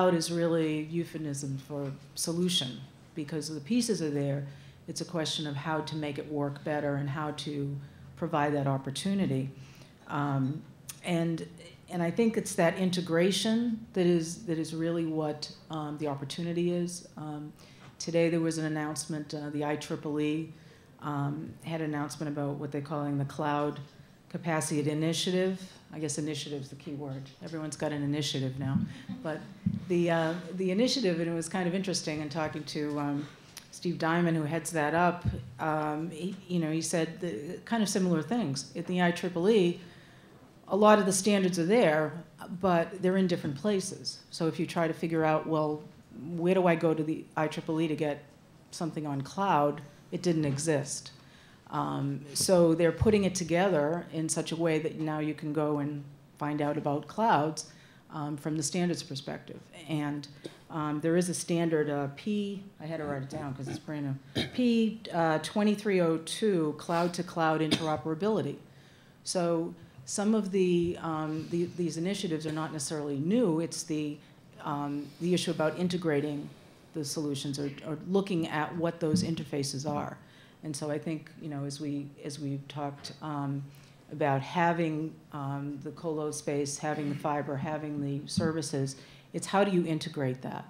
cloud is really euphemism for solution, because the pieces are there. It's a question of how to make it work better and how to provide that opportunity. And I think it's that integration that is really what the opportunity is. Today there was an announcement, the IEEE had an announcement about what they're calling the Cloud Capacity Initiative. I guess initiative is the key word. Everyone's got an initiative now. But the initiative, and it was kind of interesting in talking to Steve Diamond, who heads that up, he said kind of similar things. At the IEEE, a lot of the standards are there, but they're in different places. So if you try to figure out, well, where do I go to the IEEE to get something on cloud, it didn't exist. So they're putting it together in such a way that now you can go and find out about clouds from the standards perspective. And there is a standard, I had to write it down because it's brand new, P2302, cloud-to-cloud interoperability. So some of these initiatives are not necessarily new. It's the issue about integrating the solutions or looking at what those interfaces are. And so I think, as we've talked about having the colo space, having the fiber, having the services, it's how do you integrate that?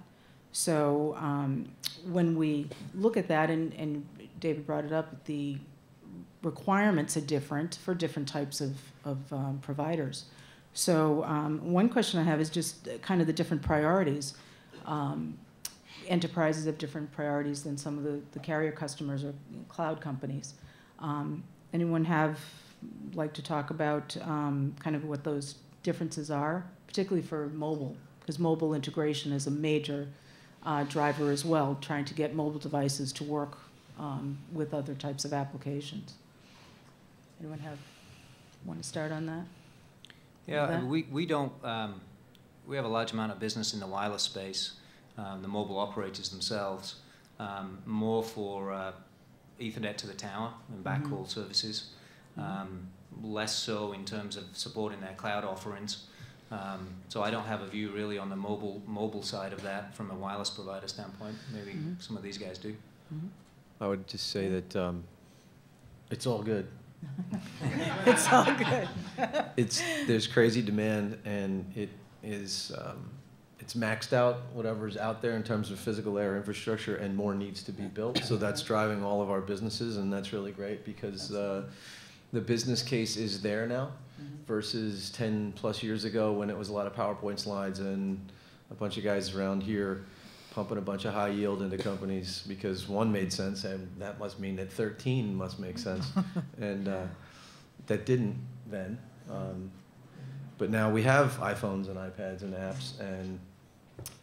So when we look at that, and David brought it up, the requirements are different for different types of providers. So one question I have is just kind of the different priorities. Enterprises have different priorities than some of the carrier customers or cloud companies. Anyone like to talk about kind of what those differences are, particularly for mobile, because mobile integration is a major driver as well, trying to get mobile devices to work with other types of applications. Anyone want to start on that? Yeah, we don't. We have a large amount of business in the wireless space. The mobile operators themselves, more for Ethernet to the tower and backhaul services, less so in terms of supporting their cloud offerings. So I don't have a view really on the mobile side of that from a wireless provider standpoint. Maybe some of these guys do. I would just say that it's all good. It's all good. There's crazy demand, and it is it's maxed out, whatever's out there in terms of physical layer infrastructure, and more needs to be built. So that's driving all of our businesses, and that's really great because the business case is there now versus 10 plus years ago when it was a lot of PowerPoint slides and a bunch of guys around here pumping a bunch of high yield into companies because one made sense, and that must mean that 13 must make sense. And that didn't then. But now we have iPhones and iPads and apps, and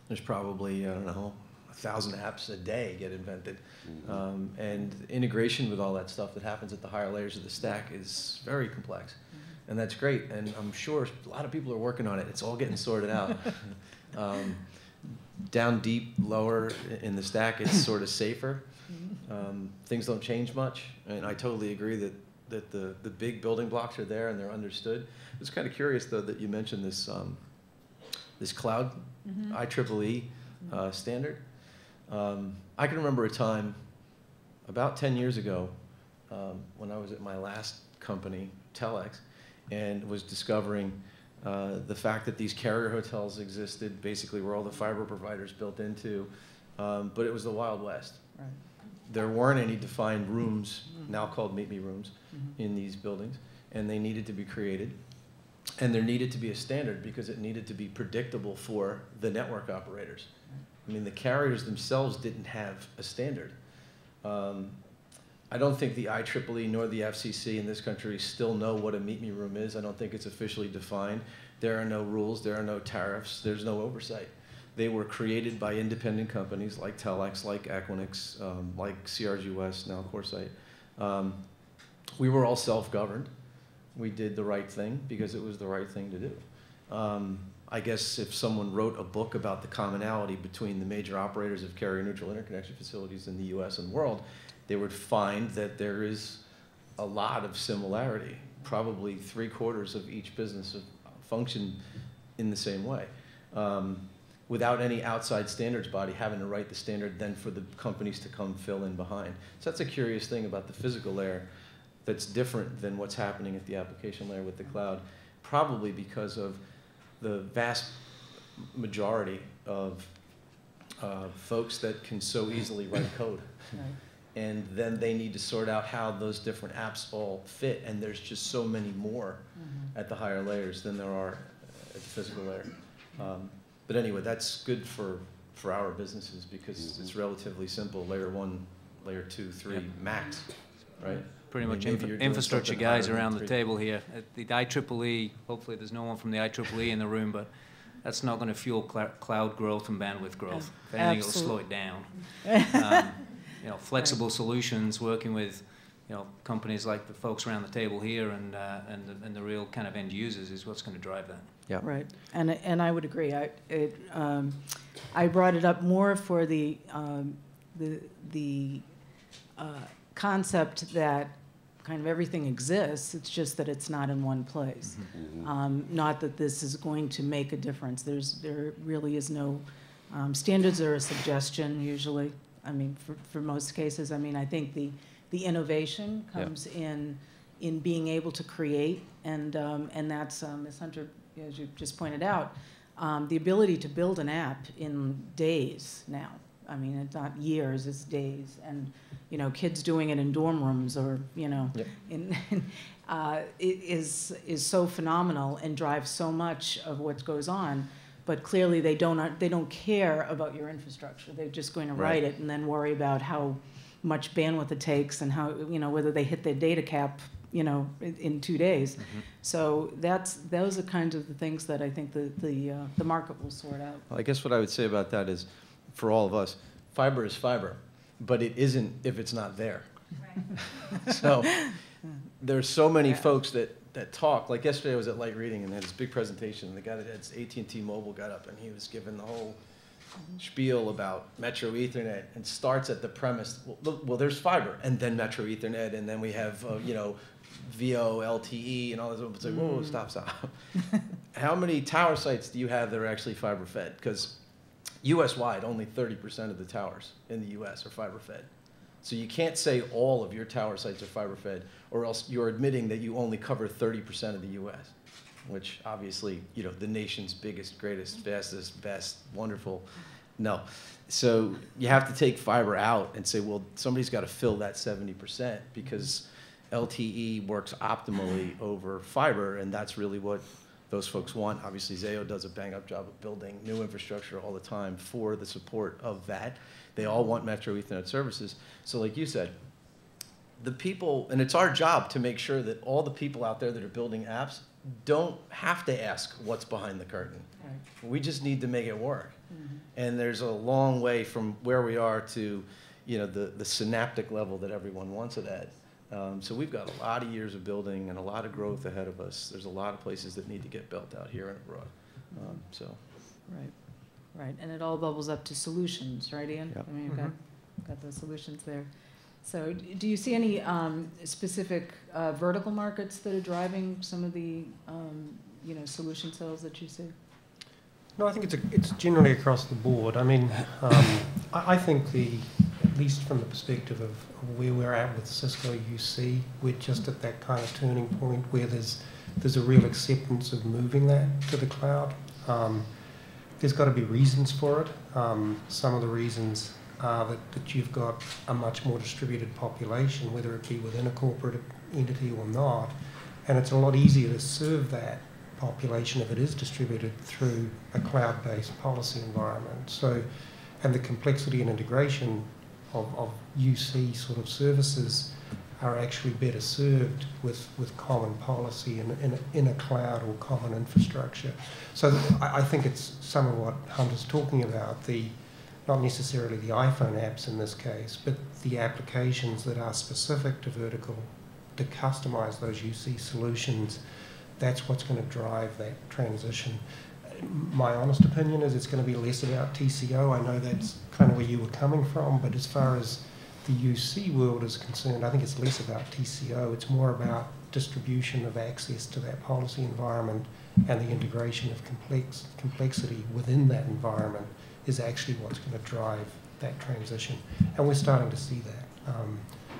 there's probably, I don't know, 1,000 apps a day get invented. And integration with all that stuff that happens at the higher layers of the stack is very complex. And that's great, and I'm sure a lot of people are working on it. It's all getting sorted out. Down deep, lower in the stack, it's sort of safer. Things don't change much, and I totally agree that the big building blocks are there and they're understood. I was kind of curious, though, that you mentioned this this cloud IEEE standard. I can remember a time about 10 years ago when I was at my last company, Telex, and was discovering the fact that these carrier hotels existed, basically where all the fiber providers built into, but it was the Wild West. Right. There weren't any defined rooms, now called Meet Me rooms, in these buildings, and they needed to be created. And there needed to be a standard because it needed to be predictable for the network operators. I mean, the carriers themselves didn't have a standard. I don't think the IEEE nor the FCC in this country still know what a Meet Me room is. I don't think it's officially defined. There are no rules, there are no tariffs, there's no oversight. They were created by independent companies like Telex, like Equinix, like CRG West, now CoreSite. We were all self-governed. We did the right thing because it was the right thing to do. I guess if someone wrote a book about the commonality between the major operators of carrier-neutral interconnection facilities in the US and world, they would find that there is a lot of similarity. Probably 3/4 of each business function in the same way. without any outside standards body having to write the standard, then for the companies to come fill in behind. So that's a curious thing about the physical layer that's different than what's happening at the application layer with the cloud, probably because of the vast majority of folks that can so easily write code. Right. And then they need to sort out how those different apps all fit, and there's just so many more at the higher layers than there are at the physical layer. But anyway, that's good for our businesses because it's relatively simple. Layer 1, layer 2, 3, max, right? Pretty much infrastructure guys around the table here. At the IEEE, hopefully there's no one from the IEEE in the room, but that's not going to fuel cloud growth and bandwidth growth. If anything, it'll slow it down. You know, flexible solutions, working with, you know, companies like the folks around the table here and the real kind of end users is what's going to drive that. Yeah. Right, and I would agree. I brought it up more for the concept that kind of everything exists. It's just that it's not in one place. Not that this is going to make a difference. There really is no standards are a suggestion usually. I mean, for most cases. I mean, I think the innovation comes in being able to create, and that's Ms. Hunter, as you just pointed out, the ability to build an app in days now. I mean, it's not years, it's days. And, you know, kids doing it in dorm rooms or, you know, it is so phenomenal and drives so much of what goes on. But clearly they don't care about your infrastructure. They're just going to write it and then worry about how much bandwidth it takes and how, you know, whether they hit their data cap, you know, in 2 days. So those are kinds of the things that I think the market will sort out. Well, I guess what I would say about that is, for all of us, fiber is fiber, but it isn't if it's not there. Right. So there's so many folks that talk. Like yesterday I was at Light Reading and they had this big presentation, and the guy that had AT&T Mobile got up and he was giving the whole spiel about Metro Ethernet and starts at the premise, well there's fiber and then Metro Ethernet and then we have, you know, VO, LTE and all this. It's like, whoa, stop. How many tower sites do you have that are actually fiber fed? Because US-wide, only 30% of the towers in the US are fiber fed. So you can't say all of your tower sites are fiber fed, or else you're admitting that you only cover 30% of the US, which obviously, you know, the nation's biggest, greatest, fastest, best, wonderful. No. So you have to take fiber out and say, well, somebody's got to fill that 70% because LTE works optimally over fiber, and that's really what those folks want. Obviously, Zayo does a bang-up job of building new infrastructure all the time for the support of that. They all want Metro Ethernet services. So like you said, the people, and it's our job to make sure that all the people out there that are building apps don't have to ask what's behind the curtain. Right. We just need to make it work. And there's a long way from where we are to, you know, the synaptic level that everyone wants it at. So we've got a lot of years of building and a lot of growth ahead of us. There's a lot of places that need to get built out here and abroad. Right, and it all bubbles up to solutions, right, Ian? Yep. I mean, you've got the solutions there. So do you see any specific vertical markets that are driving some of the, you know, solution sales that you see? No, I think it's generally across the board. I mean, I think at least from the perspective of where we're at with Cisco UC, we're just at that kind of turning point where there's a real acceptance of moving that to the cloud. There's got to be reasons for it. Some of the reasons are that you've got a much more distributed population, whether it be within a corporate entity or not, and it's a lot easier to serve that population if it is distributed through a cloud-based policy environment. So, and the complexity and integration of UC sort of services are actually better served with common policy in a cloud or common infrastructure. So I think it's some of what Hunter's talking about, not necessarily the iPhone apps in this case, but the applications that are specific to vertical, to customize those UC solutions. That's what's going to drive that transition. My honest opinion is it's going to be less about TCO. I know that's kind of where you were coming from, but as far as the UC world is concerned, I think it's less about TCO, it's more about distribution of access to that policy environment, and the integration of complexity within that environment is actually what's going to drive that transition. And we're starting to see that.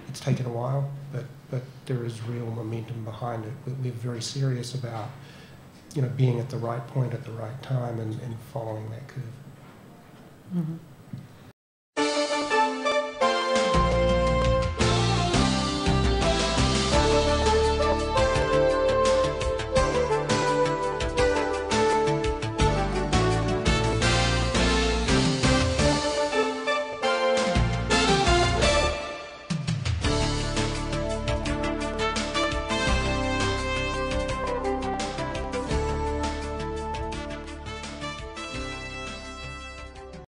It's taken a while, but there is real momentum behind it. We're very serious about, being at the right point at the right time and following that curve. Mm-hmm.